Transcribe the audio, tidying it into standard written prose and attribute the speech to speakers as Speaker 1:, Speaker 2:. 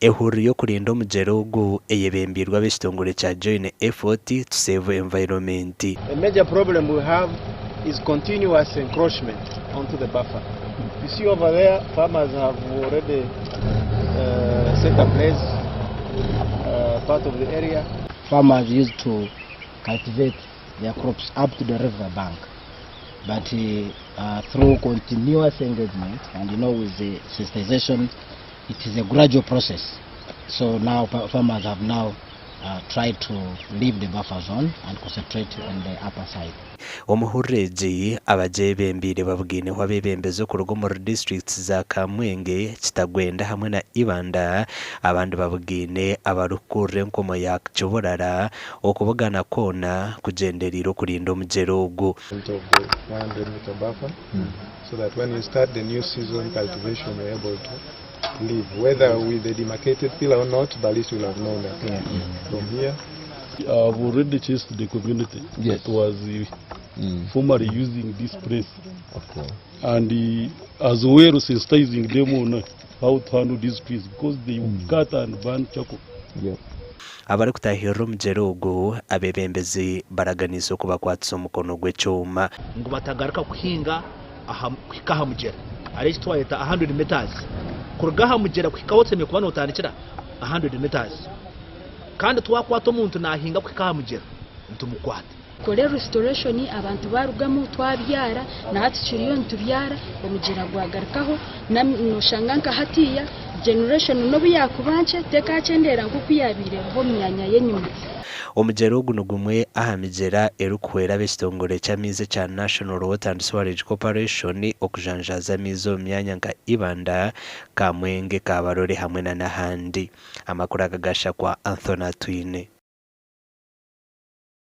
Speaker 1: ehuriyo kurinda mugyera ogu eyebembirwa b'ekitongole kya joint effort to save environment.
Speaker 2: The major problem we have is continuous encroachment onto the buffer. You see over there, farmers have already set a place, part of the area.
Speaker 3: Farmers used to cultivate their crops up to the river bank, but through continuous engagement and with the sensitization, it is a gradual process. So now farmers have now tried to leave the buffer zone and concentrate on the upper side.
Speaker 1: Omuhurreji abajebembire babwineho abebembezo ku rugo muri districts za KAMWENGE, Kitagwenda hamwe na Ibanda, abandi babwine abarukure nkomo ya Kiborara okubugana kona kugenderiro kurinda omugyera ogu.
Speaker 4: 100-meter buffer, so that when you start the new season cultivation you're able to live, whether with the demarcated pillar or not, but at least you'll have known that from here.
Speaker 5: I've already chased the community that was formerly using this place, and as well sensitizing them on how to handle these trees because they cut and burn charcoal.
Speaker 1: Abari kutahira omugyera ogu abebembezi baraganiza kuba kwatsa omukono gw'ekyoma
Speaker 6: ngo batagaruka kuhinga kwikaha mugyera ari twayeta 100 meters kurugaha mugyera kwikawotse kubana utandikira 100 meters kandi twakwata omuntu nahinga kwikaha mugyera ntumukwata
Speaker 7: kore restoration abantu barugamo twabyara nahatikiriyo ntubyara omugyera gwagarukaho noshanga hatiya generation no byakubanche tekachendera nko kuyabireho myanya yenyuma.
Speaker 1: Omugyera ogu nugumwe aha migyera erikukorerwa b'ekitongole ky'amaizi kya National Water and Sewerage Corporation okujanjaza amaizi omu myanya nka Ibanda, KAMWENGE, Kabarore hamwe n'ahandi. Amakuru agagasha kwa Anthony Twine.